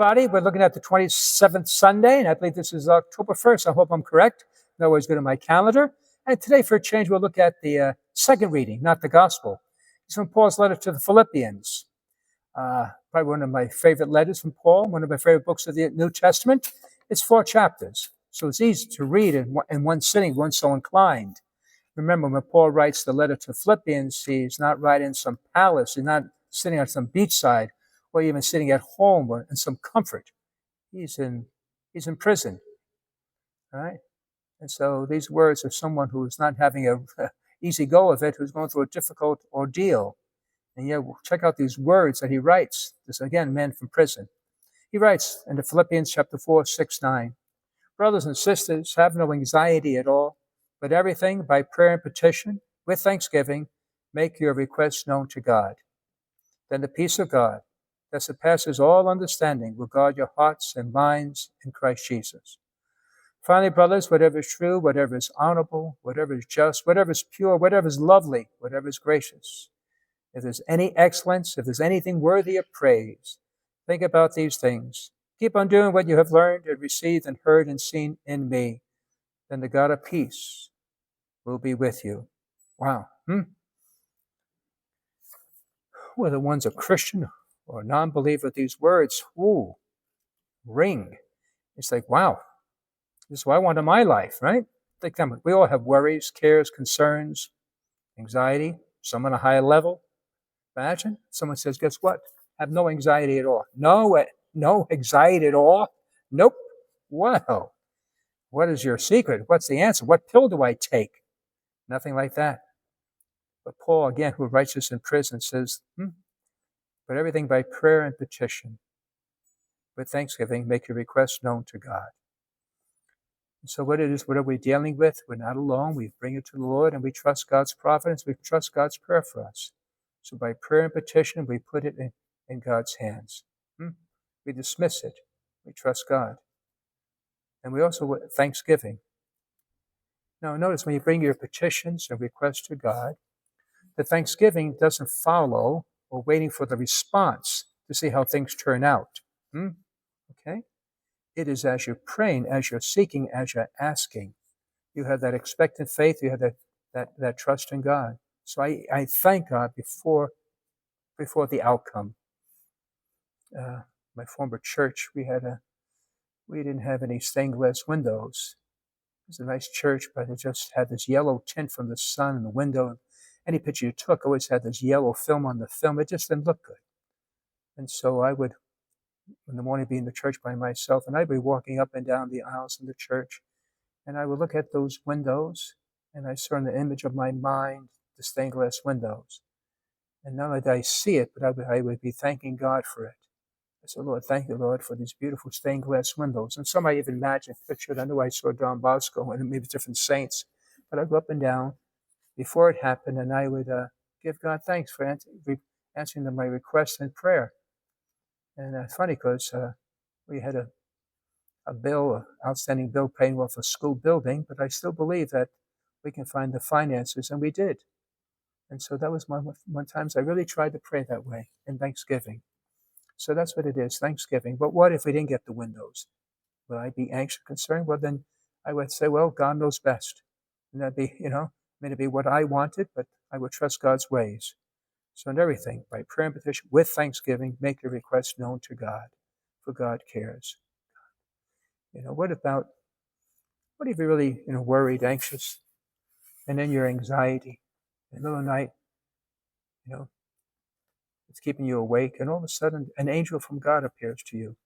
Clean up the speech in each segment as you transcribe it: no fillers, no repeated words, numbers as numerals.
everybody. We're looking at the 27th Sunday, and I believe this is October 1st. I hope I'm correct. I always go to my calendar. And today, for a change, we'll look at the second reading, not the gospel. It's from Paul's letter to the Philippians. Probably one of my favorite letters from Paul, one of my favorite books of the New Testament. It's 4 chapters, so it's easy to read in one sitting, one so inclined. Remember, when Paul writes the letter to Philippians, he's not writing in some palace. He's not sitting on some beachside or even sitting at home or in some comfort. He's in prison, all right? And so these words are someone who's not having a easy go of it, who's going through a difficult ordeal. And yet, check out these words that he writes. This, again, men from prison. He writes in the Philippians chapter 4, 6, 9, brothers and sisters, have no anxiety at all, but everything by prayer and petition, with thanksgiving, make your requests known to God. Then the peace of God, that surpasses all understanding, will guard your hearts and minds in Christ Jesus. Finally, brothers, whatever is true, whatever is honorable, whatever is just, whatever is pure, whatever is lovely, whatever is gracious, if there's any excellence, if there's anything worthy of praise, think about these things. Keep on doing what you have learned and received and heard and seen in me. Then the God of peace will be with you. Wow. Whether one's a Christian or a non-believer, these words, ring. It's like, wow, this is what I want in my life, right? We all have worries, cares, concerns, anxiety, some on a higher level. Imagine someone says, guess what? Have no anxiety at all. No anxiety at all? Nope. Well, what is your secret? What's the answer? What pill do I take? Nothing like that. But Paul, again, who writes this in prison, says, but everything by prayer and petition, with thanksgiving, make your requests known to God. And so what are we dealing with? We're not alone. We bring it to the Lord, and we trust God's providence. We trust God's prayer for us. So by prayer and petition, we put it in God's hands. We dismiss it. We trust God. And we also, thanksgiving. Now, notice when you bring your petitions and requests to God, the thanksgiving doesn't follow or waiting for the response to see how things turn out. Okay? It is as you're praying, as you're seeking, as you're asking. You have that expectant faith. You have that trust in God. So I thank God before the outcome. My former church, we didn't have any stained glass windows. It was a nice church, but it just had this yellow tint from the sun in the window. Any picture you took always had this yellow film on the film. It just didn't look good. And so I would, in the morning, be in the church by myself, and I'd be walking up and down the aisles in the church, and I would look at those windows, and I saw in the image of my mind the stained glass windows. And not only did I see it, but I would be thanking God for it. I said, Lord, thank you, Lord, for these beautiful stained glass windows. And some I even imagined, pictured. I knew I saw Don Bosco and maybe different saints. But I'd go up and down before it happened, and I would give God thanks for answering my requests in prayer. And it's funny because we had an outstanding bill paying off a school building, but I still believe that we can find the finances, and we did. And so that was one times I really tried to pray that way in Thanksgiving. So that's what it is, Thanksgiving. But what if we didn't get the windows? Would I be anxious, concerned? Well, then I would say, well, God knows best. And that'd be, may not be what I wanted, but I would trust God's ways. So in everything, by prayer and petition, with thanksgiving, make your requests known to God, for God cares. What if you're really, worried, anxious, and then your anxiety, in the middle of the night, it's keeping you awake, and all of a sudden, an angel from God appears to you,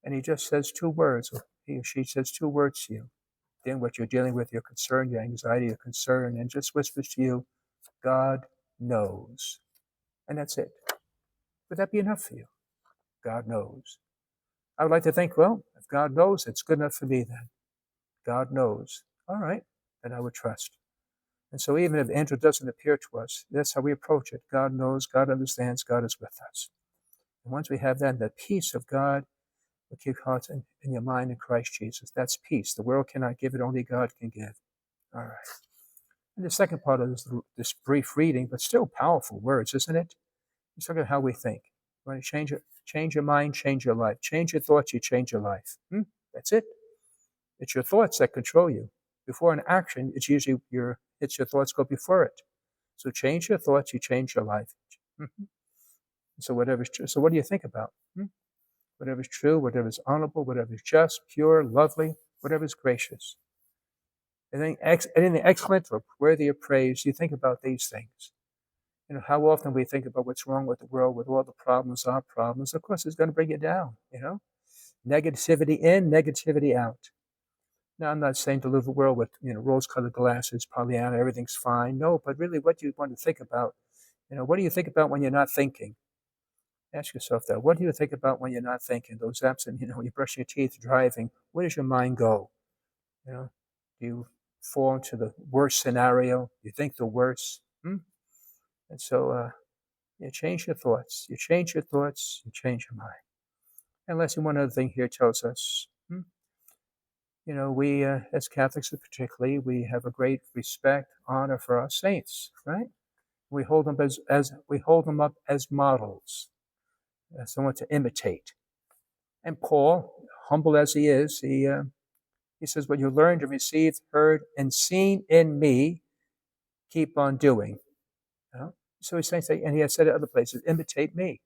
and he just says 2 words, or he or she says 2 words to you. Then what you're dealing with, your concern, your anxiety, your concern, and just whispers to you, God knows. And that's it. Would that be enough for you? God knows. I would like to think, well, if God knows, it's good enough for me then. God knows. All right, then I would trust. And so even if the angel doesn't appear to us, that's how we approach it. God knows, God understands, God is with us. And once we have that, the peace of God will keep hearts in your mind in Christ Jesus. That's peace. The world cannot give it, only God can give. All right. And the second part of this brief reading, but still powerful words, isn't it? Let's look at how we think. You want to change it? Change your mind, change your life. Change your thoughts, you change your life. That's it. It's your thoughts that control you. Before an action, it's usually your thoughts go before it. So change your thoughts, you change your life. Mhm. So whatever's true. So what do you think about? Whatever's true, whatever's honorable, whatever's just, pure, lovely, whatever's gracious. Anything excellent or worthy of praise, you think about these things. How often we think about what's wrong with the world, with all the problems, our problems. Of course, it's going to bring you down, Negativity in, negativity out. Now, I'm not saying to live a world with, rose-colored glasses, Pollyanna, everything's fine. No, but really what do you want to think about? What do you think about when you're not thinking? Ask yourself that. What do you think about when you're not thinking? Those absent, when you're brushing your teeth, driving, where does your mind go? Do you fall into the worst scenario? You think the worst? And so you change your thoughts. You change your thoughts, you change your mind. And lesson one other thing here tells us, we as Catholics particularly, we have a great respect, honor for our saints, right? We hold them we hold them up as models, someone to imitate. And Paul, humble as he is, he says, "What you learned and received, heard, and seen in me, keep on doing." So he's saying, and he has said it other places, imitate me.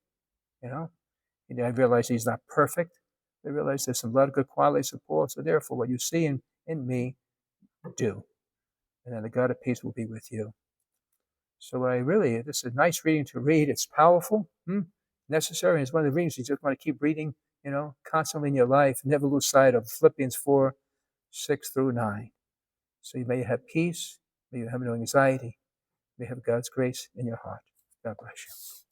I realize he's not perfect. I realize there's a lot of good qualities of Paul. So therefore, what you see in me, do. And then the God of peace will be with you. So this is a nice reading to read. It's powerful, necessary. And it's one of the readings you just want to keep reading, constantly in your life. Never lose sight of Philippians 4, 6 through 9. So you may have peace. May you have no anxiety. May you have God's grace in your heart. God bless you.